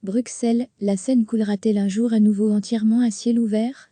Bruxelles, la Seine coulera-t-elle un jour à nouveau entièrement à ciel ouvert?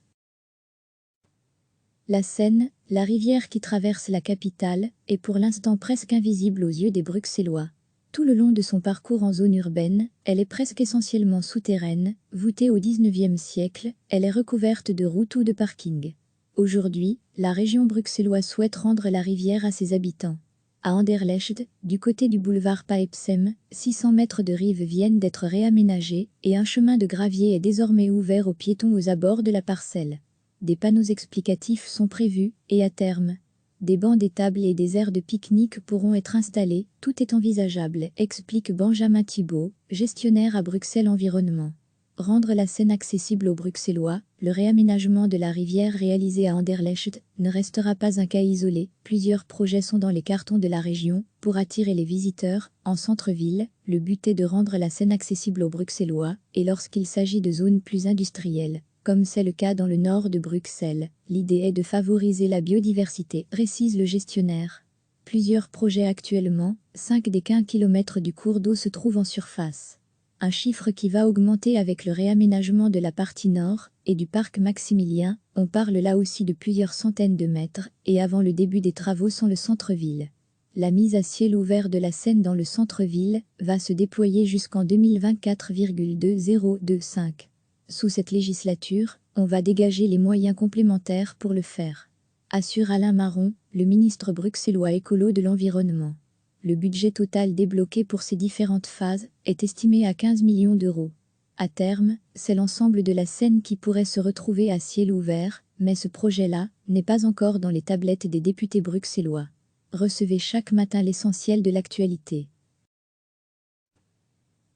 La Seine, la rivière qui traverse la capitale, est pour l'instant presque invisible aux yeux des Bruxellois. Tout le long de son parcours en zone urbaine, elle est presque essentiellement souterraine, voûtée au XIXe siècle, elle est recouverte de routes ou de parkings. Aujourd'hui, la région bruxelloise souhaite rendre la rivière à ses habitants. À Anderlecht, du côté du boulevard Paepsem, 600 mètres de rive viennent d'être réaménagés et un chemin de gravier est désormais ouvert aux piétons aux abords de la parcelle. Des panneaux explicatifs sont prévus et à terme, des bancs, des tables et des aires de pique-nique pourront être installés, tout est envisageable, explique Benjamin Thibault, gestionnaire à Bruxelles Environnement. Rendre la Seine accessible aux Bruxellois, le réaménagement de la rivière réalisé à Anderlecht ne restera pas un cas isolé. Plusieurs projets sont dans les cartons de la région pour attirer les visiteurs. En centre-ville, le but est de rendre la Seine accessible aux Bruxellois et lorsqu'il s'agit de zones plus industrielles, comme c'est le cas dans le nord de Bruxelles, l'idée est de favoriser la biodiversité, précise le gestionnaire. Plusieurs projets actuellement, 5 des 15 km du cours d'eau se trouvent en surface. Un chiffre qui va augmenter avec le réaménagement de la partie nord et du parc Maximilien, on parle là aussi de plusieurs centaines de mètres, et avant le début des travaux sans le centre-ville. La mise à ciel ouvert de la Seine dans le centre-ville va se déployer jusqu'en 2024,2025. Sous cette législature, on va dégager les moyens complémentaires pour le faire, assure Alain Marron, le ministre bruxellois écolo de l'environnement. Le budget total débloqué pour ces différentes phases est estimé à 15 millions d'euros. À terme, c'est l'ensemble de la Seine qui pourrait se retrouver à ciel ouvert, mais ce projet-là n'est pas encore dans les tablettes des députés bruxellois. Recevez chaque matin l'essentiel de l'actualité.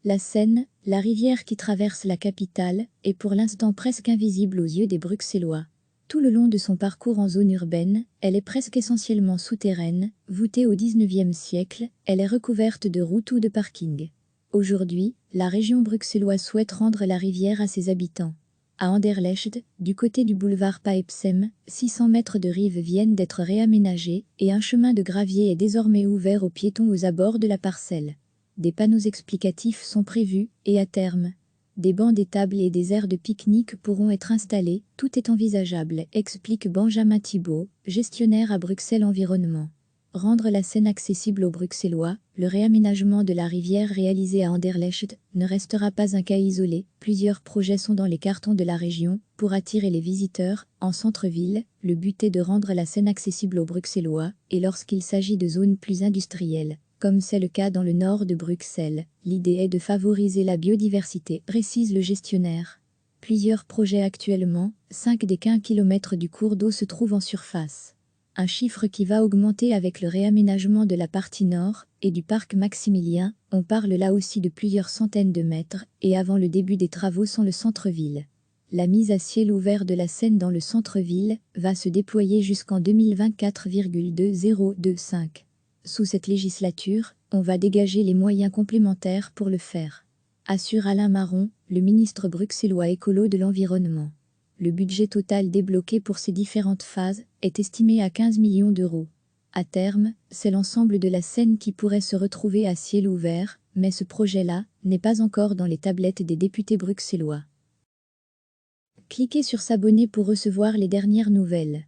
La Seine, la rivière qui traverse la capitale, est pour l'instant presque invisible aux yeux des Bruxellois. Tout le long de son parcours en zone urbaine, elle est presque essentiellement souterraine, voûtée au XIXe siècle, elle est recouverte de routes ou de parkings. Aujourd'hui, la région bruxelloise souhaite rendre la rivière à ses habitants. À Anderlecht, du côté du boulevard Paepsem, 600 mètres de rive viennent d'être réaménagés et un chemin de gravier est désormais ouvert aux piétons aux abords de la parcelle. Des panneaux explicatifs sont prévus et à terme, des bancs, des tables et des aires de pique-nique pourront être installés, tout est envisageable, explique Benjamin Thibault, gestionnaire à Bruxelles Environnement. Rendre la Seine accessible aux Bruxellois, le réaménagement de la rivière réalisé à Anderlecht ne restera pas un cas isolé. Plusieurs projets sont dans les cartons de la région pour attirer les visiteurs. En centre-ville, le but est de rendre la Seine accessible aux Bruxellois et lorsqu'il s'agit de zones plus industrielles, comme c'est le cas dans le nord de Bruxelles, l'idée est de favoriser la biodiversité, précise le gestionnaire. Plusieurs projets actuellement, 5 des 15 km du cours d'eau se trouvent en surface. Un chiffre qui va augmenter avec le réaménagement de la partie nord et du parc Maximilien, on parle là aussi de plusieurs centaines de mètres, et avant le début des travaux sans le centre-ville. La mise à ciel ouvert de la Seine dans le centre-ville va se déployer jusqu'en 2024,2025. Sous cette législature, on va dégager les moyens complémentaires pour le faire, assure Alain Marron, le ministre bruxellois écolo de l'environnement. Le budget total débloqué pour ces différentes phases est estimé à 15 millions d'euros. À terme, c'est l'ensemble de la Seine qui pourrait se retrouver à ciel ouvert, mais ce projet-là n'est pas encore dans les tablettes des députés bruxellois. Cliquez sur s'abonner pour recevoir les dernières nouvelles.